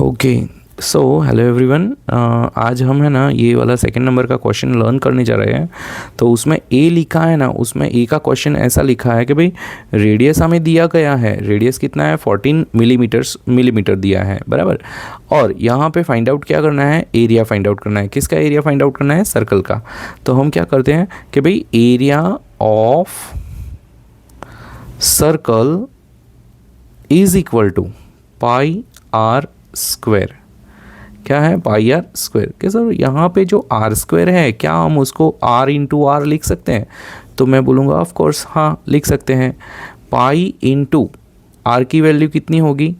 Okay, so hello everyone. आज हम है ना ये वाला सेकंड नंबर का क्वेश्चन लर्न करने जा रहे हैं। तो उसमें ए लिखा है ना, उसमें ए का क्वेश्चन ऐसा लिखा है कि भाई रेडियस हमें दिया गया है, रेडियस कितना है 14 मिलीमीटर दिया है, बराबर। और यहाँ पे फाइंड आउट क्या करना है, एरिया फाइंड आउट करना है। किसका एरिया फाइंड आउट करना है, सर्कल का। तो हम क्या करते हैं कि भाई area of circle is equal to pi R square. क्या है, पाई आर स्क्वायर। कि सर यहाँ पे जो आर स्क्वायर है, क्या हम उसको आर इंटू आर लिख सकते हैं? तो मैं बोलूँगा ऑफ कोर्स हाँ लिख सकते हैं। पाई इंटू आर की वैल्यू कितनी होगी,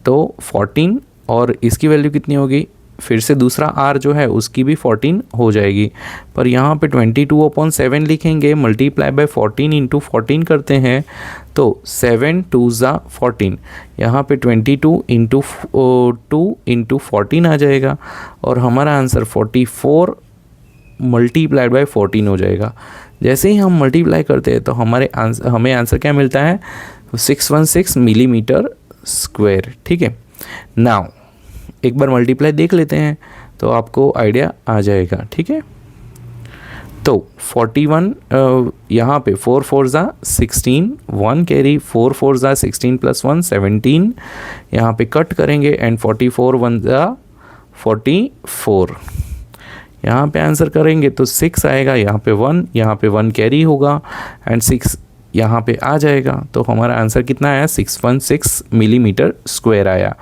तो 14, और इसकी वैल्यू कितनी होगी, फिर से दूसरा आर जो है उसकी भी 14 हो जाएगी। पर यहाँ पे 22/7 लिखेंगे, मल्टीप्लाई बाय 14 इंटू 14 करते हैं तो 7 2 ज़ा 14। यहाँ पे 22 इंटू 2 इंटू 14 आ जाएगा और हमारा आंसर 44 मल्टीप्लाइड बाय 14 हो जाएगा। जैसे ही हम मल्टीप्लाई करते हैं तो हमें आंसर क्या मिलता है, 616 मिलीमीटर स्क्वायर। ठीक है, नाउ एक बार मल्टीप्लाई देख लेते हैं तो आपको आइडिया आ जाएगा। ठीक है, तो 41 यहाँ पे 4 4 ज़ा 16, 1 कैरी, 4 4 ज़ा 16 प्लस 1 17, यहाँ पे कट करेंगे एंड 44 1 ज़ा 44, यहाँ पे आंसर करेंगे तो 6 आएगा, यहाँ पे 1, यहाँ पे 1 कैरी होगा एंड 6 यहाँ पे आ जाएगा। तो हमारा आंसर कितना आया, 616 मिलीमीटर स्क्वायर आया।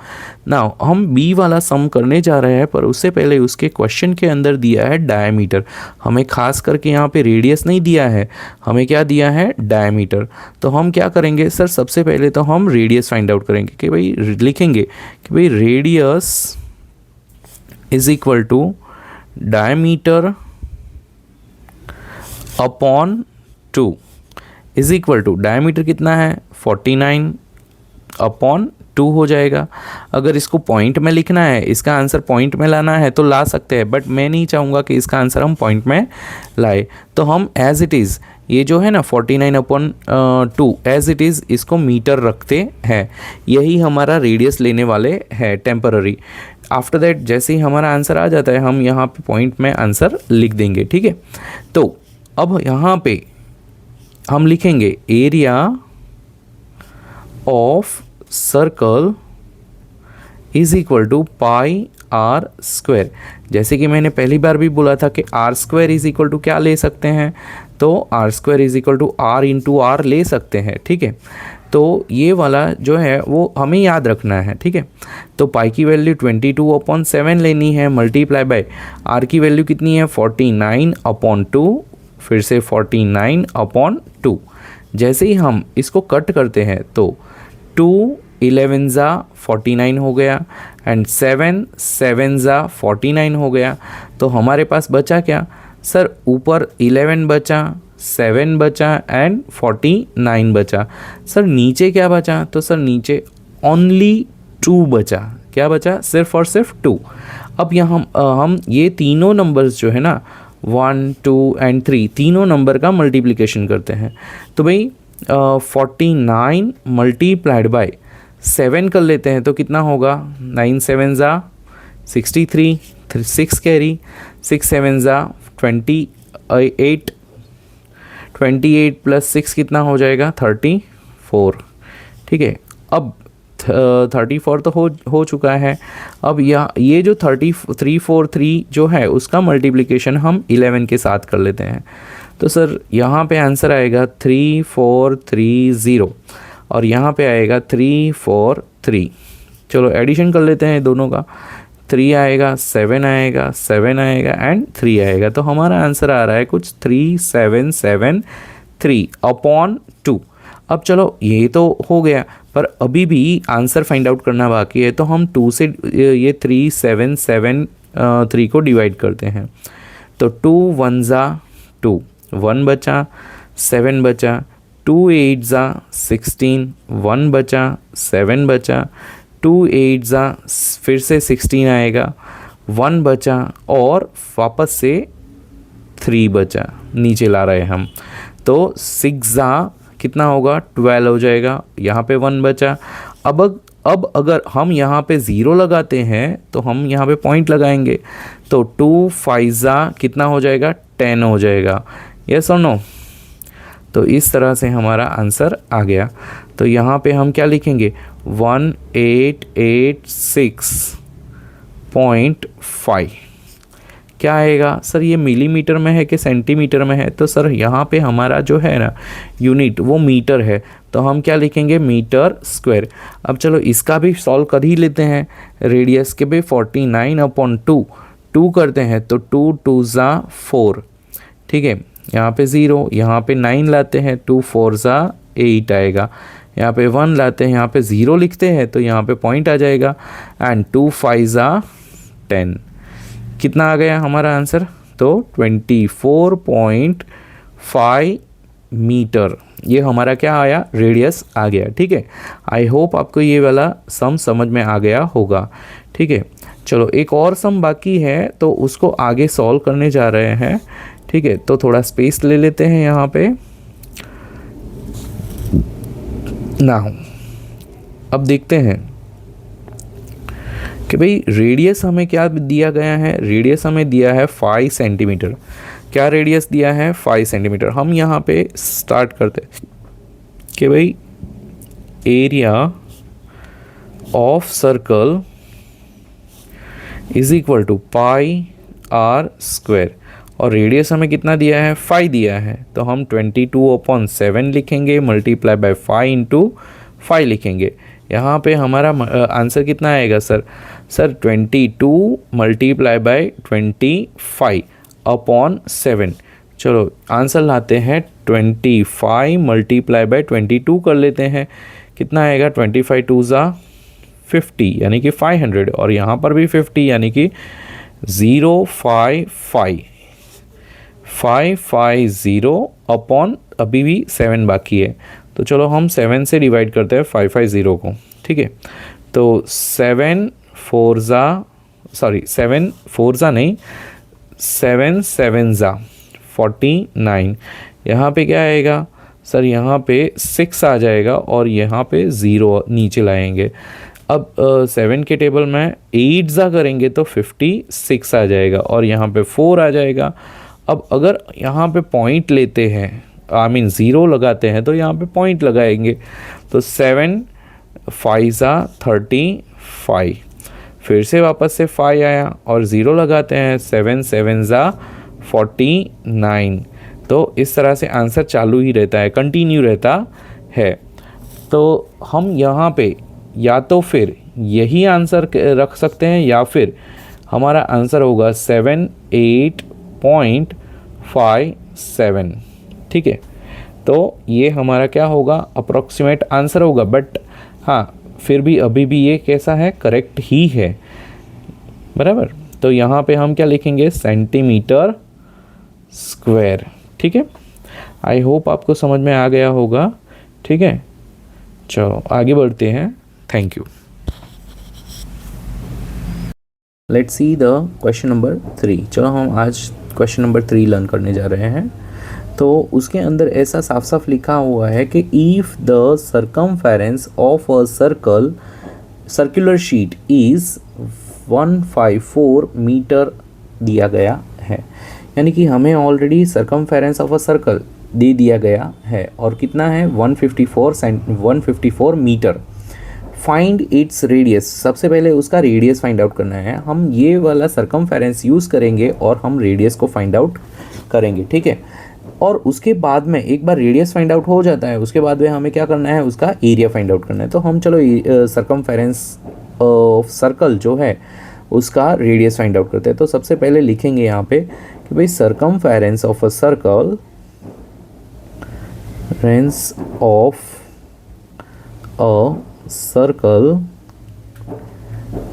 नाउ हम बी वाला सम करने जा रहे हैं, पर उससे पहले उसके क्वेश्चन के अंदर दिया है डायमीटर। हमें खास करके यहाँ पे रेडियस नहीं दिया है, हमें क्या दिया है, डायमीटर। तो हम क्या करेंगे सर, सबसे पहले तो हम रेडियस फाइंड आउट करेंगे कि भाई लिखेंगे कि भाई radius is equal to diameter upon 2 is equal to, diameter कितना है 49 अपॉन 2 हो जाएगा। अगर इसको पॉइंट में लिखना है, इसका आंसर पॉइंट में लाना है तो ला सकते हैं, बट मैं नहीं चाहूँगा कि इसका आंसर हम पॉइंट में लाए। तो हम एज इट इज़ ये जो है ना 49 अपॉन 2 एज इट इज़ इसको मीटर रखते हैं। यही हमारा रेडियस लेने वाले हैं टेम्पररी। आफ्टर दैट जैसे ही हमारा आंसर आ जाता है हम यहाँ पे पॉइंट में आंसर लिख देंगे। ठीक है, तो अब यहाँ पे हम लिखेंगे area of circle is equal to pi R square. जैसे कि मैंने पहली बार भी बोला था कि R square is equal to क्या ले सकते हैं, तो R square is equal to R into R ले सकते हैं। ठीक है, तो ये वाला जो है वो हमें याद रखना है। ठीक है, तो पाई की वैल्यू 22/7 लेनी है, मल्टीप्लाई बाय आर की वैल्यू कितनी है 49/2, फिर से 49/2। जैसे ही हम इसको कट करते हैं तो 2 11 ज़ा 49 हो गया एंड 7 7 ज़ा 49 हो गया। तो हमारे पास बचा क्या सर, ऊपर 11 बचा, 7 बचा एंड 49 बचा। सर नीचे क्या बचा, तो सर नीचे ओनली 2 बचा। क्या बचा, सिर्फ और सिर्फ 2। अब यहाँ हम ये तीनों नंबर्स जो है ना 1 2 एंड 3 तीनों नंबर का मल्टीप्लिकेशन करते हैं। तो भाई 49 मल्टीप्लाइड बाय 7 कर लेते हैं तो कितना होगा, 9 7 ज़ा 63, 6 कैरी, 6 7 ज़ा 28, 28 प्लस 6 कितना हो जाएगा 34। ठीक है, अब 34 तो हो चुका है। अब ये जो 343 जो है उसका मल्टीप्लिकेशन हम 11 के साथ कर लेते हैं। तो सर यहाँ पे आंसर आएगा 3430 और यहाँ पे आएगा 343। चलो एडिशन कर लेते हैं दोनों का, 3 आएगा, 7 आएगा, 7 आएगा एंड 3 आएगा। तो हमारा आंसर आ रहा है कुछ 3773/2। अब चलो ये तो हो गया, पर अभी भी आंसर फाइंड आउट करना बाकी है। तो हम 2 से ये 3773 को डिवाइड करते हैं। तो 2 1 ज़ा 2, 1 बचा, 7 बचा, 2 8 ज़ा 16, 1 बचा, 7 बचा, 2 8 ज़ा फिर से 16 आएगा, 1 बचा और वापस से 3 बचा, नीचे ला रहे हैं हम। तो 6 ज़ा कितना होगा 12 हो जाएगा, यहाँ पे 1 बचा। अब अब अगर हम यहाँ पे ज़ीरो लगाते हैं तो हम यहाँ पे पॉइंट लगाएंगे, तो 2 फाइजा कितना हो जाएगा, 10 हो जाएगा। यस और नो? तो इस तरह से हमारा आंसर आ गया। तो यहाँ पे हम क्या लिखेंगे, 1886.5 क्या आएगा सर, ये मिलीमीटर में है कि सेंटीमीटर में है? तो सर यहाँ पे हमारा जो है ना यूनिट वो मीटर है, तो हम क्या लिखेंगे, मीटर स्क्वायर। अब चलो इसका भी सॉल्व कर ही लेते हैं। रेडियस के भी 49/2 2 करते हैं तो 2 2 ज़ा 4, ठीक है। यहाँ पे 0, यहाँ पे 9 लाते हैं, 2 4 ज़ा 8 आएगा। यहाँ पे 1 लाते हैं, यहाँ पे 0 लिखते हैं तो यहाँ पे पॉइंट आ जाएगा। एंड 2 5 ज़ा 10, कितना आ गया हमारा आंसर, तो 24.5 मीटर। ये हमारा क्या आया, रेडियस आ गया, ठीक है। आई होप आपको ये वाला सम समझ में आ गया होगा, ठीक है। चलो एक और सम बाकी है तो उसको आगे सॉल्व करने जा रहे हैं, ठीक है। तो थोड़ा स्पेस ले लेते हैं यहाँ पे ना। अब देखते हैं कि भाई रेडियस हमें क्या दिया गया है, रेडियस हमें दिया है 5 सेंटीमीटर। क्या रेडियस दिया है, 5 सेंटीमीटर। हम यहाँ पे स्टार्ट करते हैं कि भाई area of circle is equal to pi R square, और रेडियस हमें कितना दिया है, 5 दिया है, तो हम 22/7 लिखेंगे, मल्टीप्लाई बाय 5 इंटू 5 लिखेंगे। यहाँ पे हमारा आंसर कितना आएगा सर, 22 मल्टीप्लाई बाय 25/7। चलो आंसर लाते हैं, 25 मल्टीप्लाई बाय 22 कर लेते हैं, कितना आएगा, 25 2 ज़ा 50 यानी कि 500, और यहाँ पर भी 50 यानी कि 550 अभी भी 7 बाकी है, तो चलो हम 7 से डिवाइड करते हैं 550 को, ठीक है। तो 7 4 नहीं, 7 7 ज़ा 49। यहाँ पे क्या आएगा सर, यहाँ पे 6 आ जाएगा और यहाँ पे 0 नीचे लाएंगे। अब 7 के टेबल में 8 ज़ा करेंगे तो 56 आ जाएगा, और यहाँ पे 4 आ जाएगा। अब अगर यहाँ पे पॉइंट लेते हैं, आई मीन 0 लगाते हैं, तो यहाँ पे पॉइंट लगाएंगे, तो 7 5 ज़ा 35, फिर से वापस से 5 आया और 0 लगाते हैं, 7 7 ज़ा 49। तो इस तरह से आंसर चालू ही रहता है, कंटिन्यू रहता है। तो हम यहाँ पे या तो फिर यही आंसर रख सकते हैं, या फिर हमारा आंसर होगा 78.57, ठीक है। तो ये हमारा क्या होगा, अप्रॉक्सीमेट आंसर होगा, बट हाँ फिर भी अभी भी ये कैसा है, करेक्ट ही है, बराबर। तो यहाँ पे हम क्या लिखेंगे, सेंटीमीटर स्क्वायर, ठीक है। आई होप आपको समझ में आ गया होगा, ठीक है। चलो आगे बढ़ते हैं, thank you. Let's see the question number 3। चलो हम आज क्वेश्चन नंबर 3 लर्न करने जा रहे हैं। तो उसके अंदर ऐसा साफ साफ लिखा हुआ है कि if the circumference of a circular sheet is 154 metre दिया गया है, यानी कि हमें already circumference of a circle दे दिया गया है, और कितना है, 154 मीटर। फाइंड इट्स रेडियस, सबसे पहले उसका रेडियस फाइंड आउट करना है। हम ये वाला सर्कमफेरेंस यूज़ करेंगे और हम रेडियस को फाइंड आउट करेंगे, ठीक है। और उसके बाद में एक बार रेडियस फाइंड आउट हो जाता है, उसके बाद में हमें क्या करना है, उसका एरिया फाइंड आउट करना है। तो हम चलो सर्कमफेरेंस ऑफ सर्कल जो है उसका रेडियस फाइंड आउट करते हैं। तो सबसे पहले लिखेंगे यहाँ पे कि भाई सर्कमफेरेंस ऑफ अ सर्कल, रेंस of a circle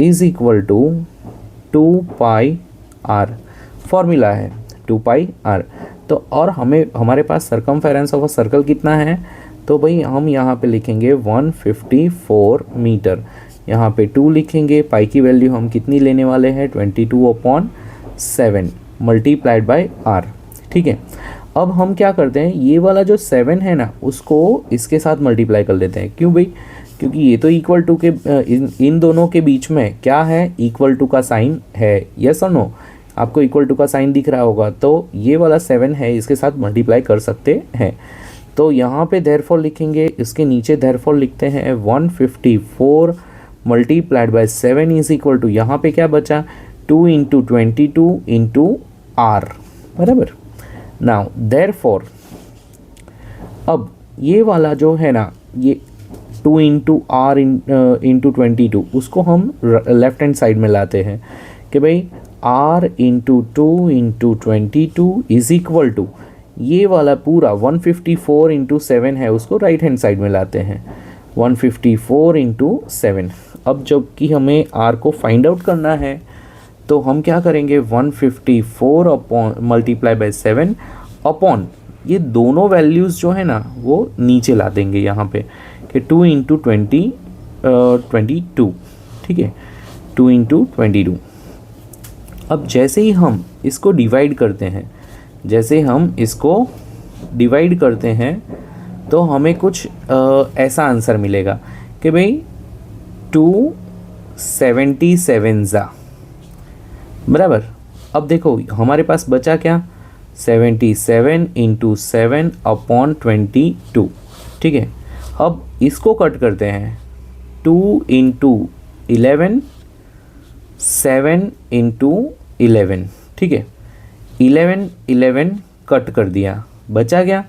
is equal to 2 pi R, formula है 2 पाई आर। तो और हमें हमारे पास सर्कमफेरेंस ऑफ अ सर्कल कितना है, तो भाई हम यहाँ पे लिखेंगे 154 मीटर, यहाँ पे 2 लिखेंगे, पाई की वैल्यू हम कितनी लेने वाले हैं, 22/7 मल्टीप्लाइड बाय आर, ठीक है। अब हम क्या करते हैं, ये वाला जो 7 है ना उसको इसके साथ मल्टीप्लाई कर लेते हैं। क्यों भाई, क्योंकि ये तो इक्वल टू के इन दोनों के बीच में क्या है, इक्वल टू का साइन है। यस और नो, आपको इक्वल टू का साइन दिख रहा होगा, तो ये वाला 7 है इसके साथ मल्टीप्लाई कर सकते हैं। तो यहाँ पे देयरफॉर लिखेंगे, इसके नीचे देयरफॉर लिखते हैं 154 multiplied by 7 is equal to, यहाँ पे क्या बचा 2 इंटू 22 इंटू आर, बराबर। नाउ देयरफॉर अब ये वाला जो है ना, ये 2 इंटू आर इंटू 22 उसको हम लेफ्ट हैंड साइड में लाते हैं कि भाई r into 2 into 22 is equal to ये वाला पूरा 154 इंटू 7 है उसको राइट हैंड साइड में लाते हैं 154 इंटू 7। अब जब कि हमें r को फाइंड आउट करना है तो हम क्या करेंगे 154 अपॉन मल्टीप्लाई बाय 7 अपॉन ये दोनों वैल्यूज़ जो है ना वो नीचे ला देंगे यहाँ पे कि 2 इंटू 22, ठीक है, 2 इंटू 22। अब जैसे ही हम इसको डिवाइड करते हैं, तो हमें कुछ ऐसा आंसर मिलेगा कि भाई 277 बराबर। अब देखो हमारे पास बचा क्या 77 इंटू 7 अपॉन 22, ठीक है। अब इसको कट करते हैं 2 इंटू 11, 7 इंटू 11, ठीक है। 11 कट कर दिया, बचा गया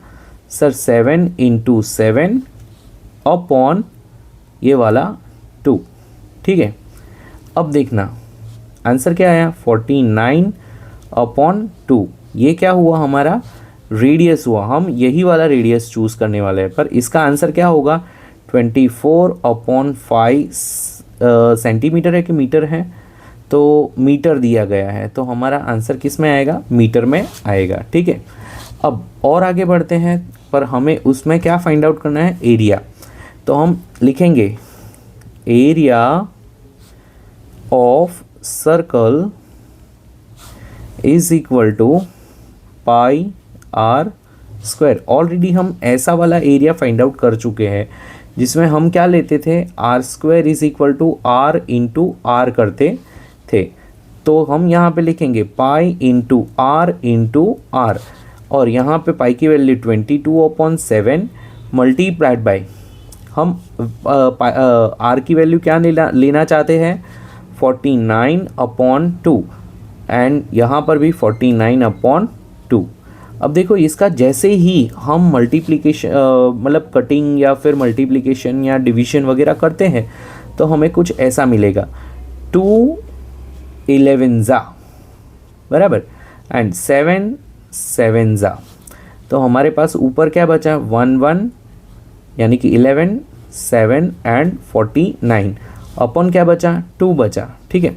सर 7 इंटू 7 अपॉन ये वाला 2, ठीक है। अब देखना आंसर क्या आया 49 अपॉन 2। ये क्या हुआ हमारा रेडियस हुआ, हम यही वाला रेडियस चूज़ करने वाले हैं, पर इसका आंसर क्या होगा 24 अपॉन 5 सेंटीमीटर है कि मीटर है, तो मीटर दिया गया है, तो हमारा आंसर किस में आएगा, मीटर में आएगा, ठीक है। अब और आगे बढ़ते हैं, पर हमें उसमें क्या फाइंड आउट करना है, एरिया। तो हम लिखेंगे area of circle is equal to pi R square. Already हम ऐसा वाला एरिया फाइंड आउट कर चुके हैं जिसमें हम क्या लेते थे, R square is equal to R into R करते थे। तो हम यहाँ पे लिखेंगे पाई इंटू आर, और यहाँ पे पाई की वैल्यू 22/7 मल्टीप्लाइड बाई, हम आर की वैल्यू क्या लेना चाहते हैं 49/2, एंड यहाँ पर भी 49/2। अब देखो इसका जैसे ही हम मल्टीप्लिकेशन मतलब कटिंग या फिर मल्टीप्लिकेशन या डिवीजन वगैरह करते हैं तो हमें कुछ ऐसा मिलेगा 2 11 बराबर एंड 7 7 तो हमारे पास ऊपर क्या बचा 1 1 यानी कि 11 7 एंड 49 अपन क्या बचा 2 बचा, ठीक है।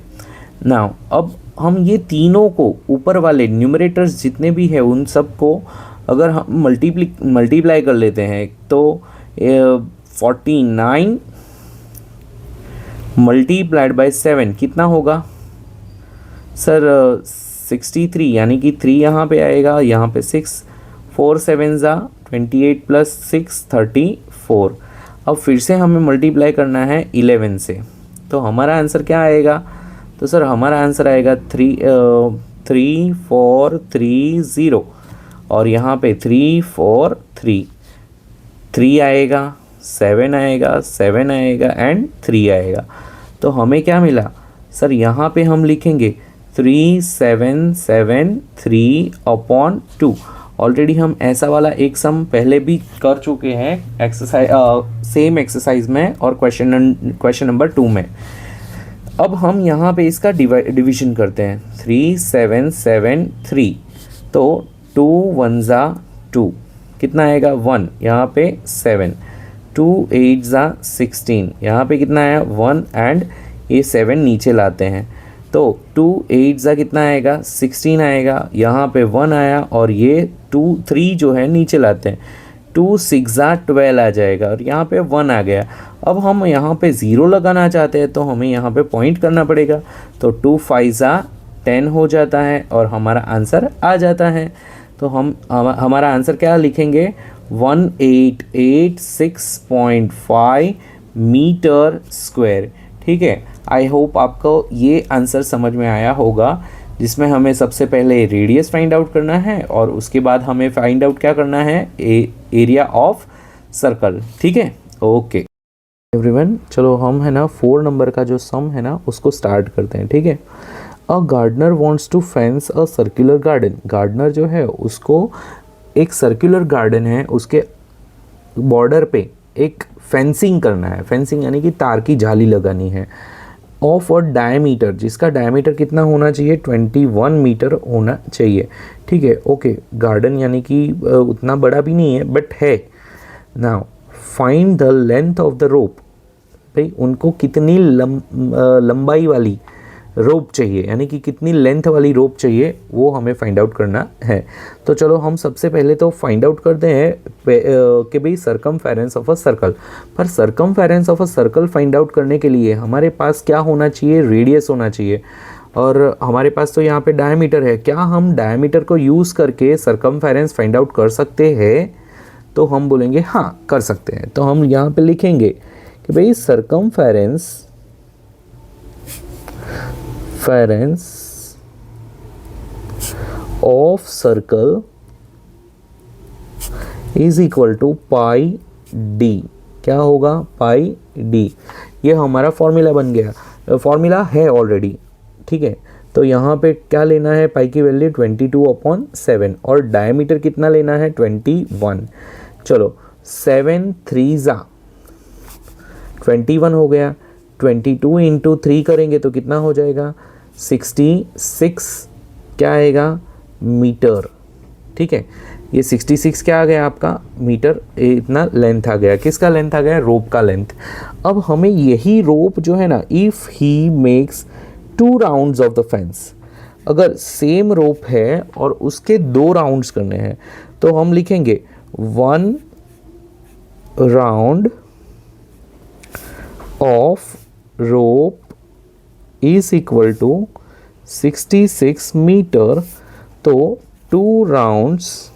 नाउ अब हम ये तीनों को ऊपर वाले न्यूमरेटर्स जितने भी है उन सब को अगर हम मल्टीप्लाई कर लेते हैं तो 49 मल्टीप्लाइड बाय 7 कितना होगा सर 63, यानी कि 3 यहाँ पे आएगा, यहाँ पे 6, 4 7 28 प्लस 6 34। अब फिर से हमें मल्टीप्लाई करना है 11 से, तो हमारा आंसर क्या आएगा, तो सर हमारा आंसर आएगा 3430 और यहाँ पे 3 आएगा, 7 आएगा, 7 आएगा एंड 3 आएगा। तो हमें क्या मिला सर, यहाँ पे हम लिखेंगे 3773/2। ऑलरेडी हम ऐसा वाला एक सम पहले भी कर चुके हैं एक्सरसाइज सेम एक्सरसाइज में और क्वेश्चन नंबर 2 में। अब हम यहाँ पे इसका डिवीजन करते हैं 3773, तो 2 1 2 कितना आएगा 1, यहाँ पे 7, 2 8 16, यहाँ पे कितना आया 1 एंड ये 7 नीचे लाते हैं, तो 2 8 कितना आएगा 16 आएगा, यहाँ पे 1 आया और ये 3 जो है नीचे लाते हैं, 2 6 12 आ जाएगा और यहाँ पे 1 आ गया। अब हम यहाँ पे 0 लगाना चाहते हैं तो हमें यहाँ पे पॉइंट करना पड़ेगा, तो 2 5 10 हो जाता है और हमारा आंसर आ जाता है। तो हम हमारा आंसर क्या लिखेंगे, 1886.5 मीटर स्क्वायर। ठीक है, आई होप आपको ये आंसर समझ में आया होगा, जिसमें हमें सबसे पहले रेडियस फाइंड आउट करना है और उसके बाद हमें फाइंड आउट क्या करना है, एरिया ऑफ सर्कल। ठीक है, ओके एवरीवन, चलो हम है ना 4 नंबर का जो सम है ना उसको स्टार्ट करते हैं। ठीक है, a gardener wants to fence a circular garden. Gardener जो है उसको एक सर्कुलर गार्डन है, उसके बॉर्डर पे एक फेंसिंग करना है। फेंसिंग यानी कि तार की जाली लगानी है। ऑफ अ डायमीटर, जिसका डायमीटर कितना होना चाहिए, 21 मीटर होना चाहिए। ठीक है, ओके, गार्डन यानी कि उतना बड़ा भी नहीं है बट है। Now find the length of the rope. भाई उनको कितनी लंबाई वाली रोप चाहिए, यानी कि कितनी लेंथ वाली रोप चाहिए, वो हमें फाइंड आउट करना है। तो चलो हम सबसे पहले तो फाइंड आउट करते हैं कि भाई सरकमफेरेंस ऑफ अ सर्कल। पर circumference of a circle find out करने के लिए हमारे पास क्या होना चाहिए, रेडियस होना चाहिए। और हमारे पास तो यहाँ पे डायमीटर है। क्या हम डायमीटर को यूज़ करके सरकमफेरेंस फाइंड आउट कर सकते हैं? तो हम बोलेंगे हाँ कर सकते हैं। तो हम यहाँ पे लिखेंगे कि भाई circumference of circle is equal to pi D. क्या होगा, पाई डी। ये हमारा फॉर्मूला बन गया, फॉर्मूला है ऑलरेडी। ठीक है, तो यहाँ पे क्या लेना है, पाई की वैल्यू 22/7 और डायमीटर कितना लेना है, 21। चलो 7 3 जा 21 हो गया। 22 इंटू 3 करेंगे तो कितना हो जाएगा, 66 क्या आएगा, मीटर। ठीक है, ये 66 क्या आ गया आपका, मीटर। इतना लेंथ आ गया, किसका लेंथ आ गया, रोप का लेंथ। अब हमें यही रोप जो है ना, if he makes 2 rounds of the fence, अगर सेम रोप है और उसके 2 राउंड्स करने हैं तो हम लिखेंगे 1 round of rope is equal to 66 metre. तो 2 rounds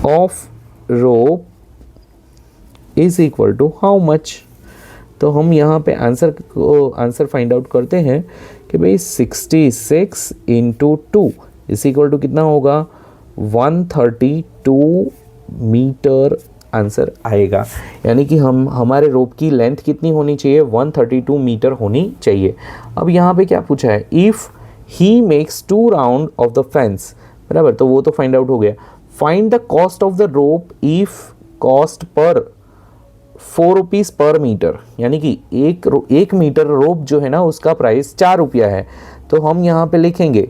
of rope is equal to how much. तो हम यहाँ पे आंसर फाइंड आउट करते हैं कि भाई 66 इंटू 2 इज इक्वल टू कितना होगा, 132 मीटर आंसर आएगा। यानी कि हमारे रोप की लेंथ कितनी होनी चाहिए, 132 मीटर होनी चाहिए। अब यहाँ पे क्या पूछा है, if he makes 2 round of the fence, बराबर, तो वो तो फाइंड आउट हो गया। Find the cost of the rope if cost per 4 rupees पर मीटर, यानी कि एक मीटर रोप जो है ना उसका प्राइस 4 रुपया है। तो हम यहाँ पे लिखेंगे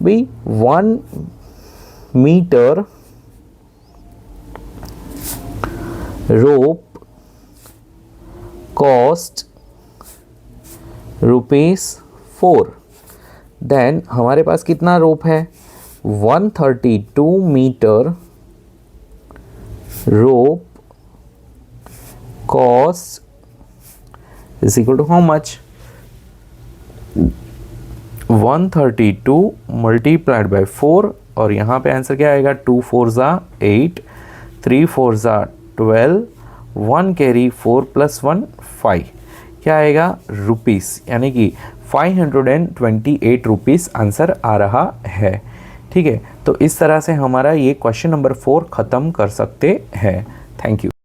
भाई 1 मीटर रोप कॉस्ट ₹4। देन हमारे पास कितना रोप है, 132 metre rope cost is equal to how much, 132 multiplied by 4 और यहाँ पे आंसर क्या आएगा, 2 4 ज़ा 8, 3 4 ज़ा 12, 1 कैरी 4 + 1 5, क्या आएगा, रुपीस, यानी कि 528 रुपीस आंसर आ रहा है। ठीक है, तो इस तरह से हमारा ये क्वेश्चन नंबर 4 ख़त्म कर सकते हैं। Thank you.